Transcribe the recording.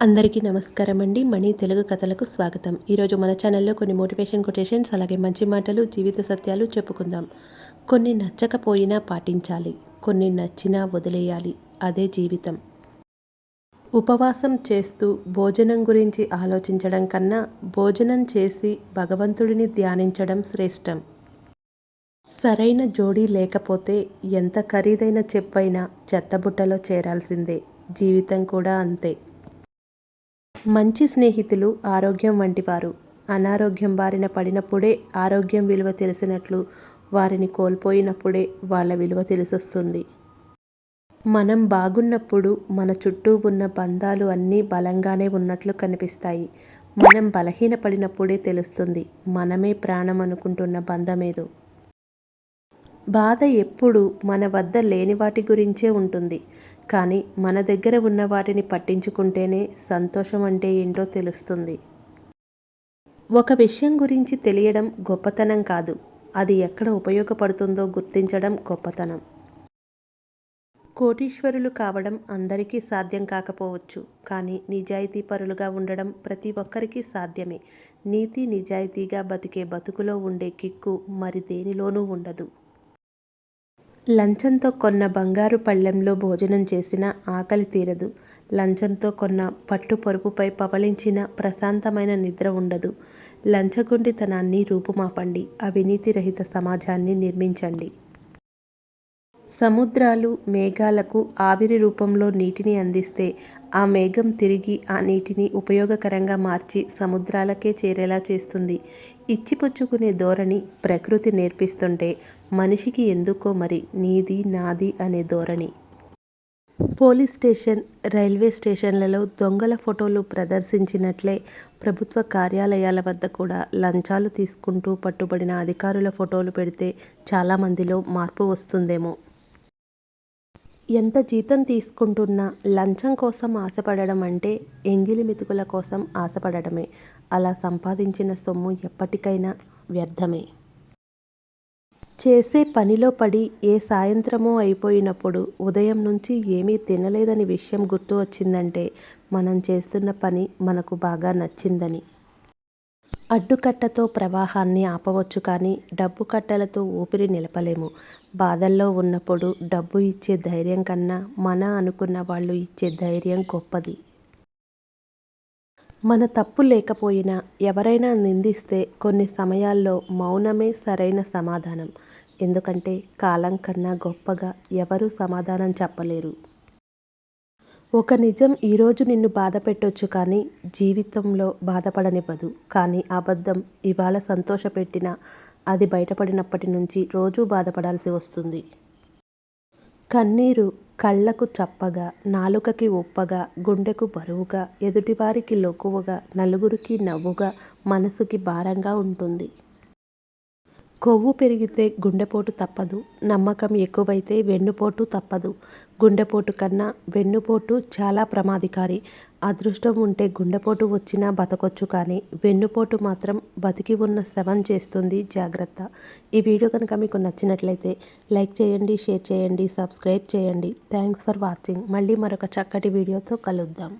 అందరికీ నమస్కారం అండి. మణి తెలుగు కథలకు స్వాగతం. ఈరోజు మన ఛానల్లో కొన్ని మోటివేషన్ కొటేషన్స్ అలాగే మంచి మాటలు జీవిత సత్యాలు చెప్పుకుందాం. కొన్ని నచ్చకపోయినా పాటించాలి, కొన్ని నచ్చినా వదిలేయాలి, అదే జీవితం. ఉపవాసం చేస్తూ భోజనం గురించి ఆలోచించడం కన్నా భోజనం చేసి భగవంతుడిని ధ్యానించడం శ్రేష్టం. సరైన జోడీ లేకపోతే ఎంత ఖరీదైన చెప్పైనా చెత్తబుట్టలో చేరాల్సిందే. జీవితం కూడా అంతే. మంచి స్నేహితులు ఆరోగ్యం వంటివారు. అనారోగ్యం బారిన పడినప్పుడే ఆరోగ్యం విలువ తెలిసినట్లు వారిని కోల్పోయినప్పుడే వాళ్ళ విలువ తెలిసొస్తుంది. మనం బాగున్నప్పుడు మన చుట్టూ ఉన్న బంధాలు అన్నీ బలంగానే ఉన్నట్లు కనిపిస్తాయి. మనం బలహీనపడినప్పుడే తెలుస్తుంది మనమే ప్రాణం అనుకుంటున్న బంధమేదో. బాధ ఎప్పుడు మన వద్ద లేని వాటి గురించే ఉంటుంది. కానీ మన దగ్గర ఉన్న వాటిని పట్టించుకుంటేనే సంతోషం అంటే ఏంటో తెలుస్తుంది. ఒక విషయం గురించి తెలియడం గొప్పతనం కాదు, అది ఎక్కడ ఉపయోగపడుతుందో గుర్తించడం గొప్పతనం. కోటీశ్వరులు కావడం అందరికీ సాధ్యం కాకపోవచ్చు, కానీ నిజాయితీపరులుగా ఉండడం ప్రతి ఒక్కరికి సాధ్యమే. నీతి నిజాయితీగా బతికే బతుకులో ఉండే కిక్కు మరి దేనిలోనూ ఉండదు. లంచంతో కొన్న బంగారు పళ్ళెంలో భోజనం చేసిన ఆకలి తీరదు. లంచంతో కొన్న పట్టు పరుపుపై పవళించిన ప్రశాంతమైన నిద్ర ఉండదు. లంచగొండితనాన్ని రూపుమాపండి, అవినీతి రహిత సమాజాన్ని నిర్మించండి. సముద్రాలు మేఘాలకు ఆవిరి రూపంలో నీటిని అందిస్తే ఆ మేఘం తిరిగి ఆ నీటిని ఉపయోగకరంగా మార్చి సముద్రాలకే చేరేలా చేస్తుంది. ఇచ్చిపుచ్చుకునే ధోరణి ప్రకృతి నేర్పిస్తుంటే మనిషికి ఎందుకో మరి నీది నాది అనే ధోరణి. పోలీస్ స్టేషన్, రైల్వే స్టేషన్లలో దొంగల ఫోటోలు ప్రదర్శించినట్లే ప్రభుత్వ కార్యాలయాల వద్ద కూడా లంచాలు తీసుకుంటూ పట్టుబడిన అధికారుల ఫోటోలు పెడితే చాలామందిలో మార్పు వస్తుందేమో. ఎంత జీతం తీసుకుంటున్నా లంచం కోసం ఆశపడడం అంటే ఎంగిలి మెతుకుల కోసం ఆశపడడమే. అలా సంపాదించిన సొమ్ము ఎప్పటికైనా వ్యర్థమే. చేసే పనిలో పడి ఏ సాయంత్రమో అయిపోయినప్పుడు ఉదయం నుంచి ఏమీ తినలేదని విషయం గుర్తు వచ్చిందంటే మనం చేస్తున్న పని మనకు బాగా నచ్చిందని. అడ్డుకట్టతో ప్రవాహాన్ని ఆపవచ్చు, కానీ డబ్బు కట్టలతో ఊపిరి నిలపలేము. బాధల్లో ఉన్నప్పుడు డబ్బు ఇచ్చే ధైర్యం కన్నా మన అనుకున్న వాళ్ళు ఇచ్చే ధైర్యం గొప్పది. మన తప్పు లేకపోయినా ఎవరైనా నిందిస్తే కొన్ని సమయాల్లో మౌనమే సరైన సమాధానం. ఎందుకంటే కాలం కన్నా గొప్పగా ఎవరూ సమాధానం చెప్పలేరు. ఒక నిజం ఈరోజు నిన్ను బాధ పెట్టొచ్చు, కానీ జీవితంలో బాధపడనివ్వదు. కానీ అబద్ధం ఇవాళ సంతోషపెట్టినా అది బయటపడినప్పటి నుంచి రోజూ బాధపడాల్సి వస్తుంది. కన్నీరు కళ్ళకు చప్పగా, నాలుకకి ఉప్పగా, గుండెకు బరువుగా, ఎదుటివారికి లోకువగా, నలుగురికి నవ్వుగా, మనసుకి భారంగా ఉంటుంది. కొవ్వు పెరిగితే గుండెపోటు తప్పదు, నమ్మకం ఎక్కువైతే వెన్నుపోటు తప్పదు. గుండెపోటు కన్నా వెన్నుపోటు చాలా ప్రమాదకారి. అదృష్టం ఉంటే గుండెపోటు వచ్చినా బతకొచ్చు, కానీ వెన్నుపోటు మాత్రం బతికి ఉన్న శవం చేస్తుంది. జాగ్రత్త. ఈ వీడియో కనుక మీకు నచ్చినట్లయితే లైక్ చేయండి, షేర్ చేయండి, సబ్స్క్రైబ్ చేయండి. Thanks for watching. మళ్ళీ మరొక చక్కటి వీడియోతో కలుద్దాం.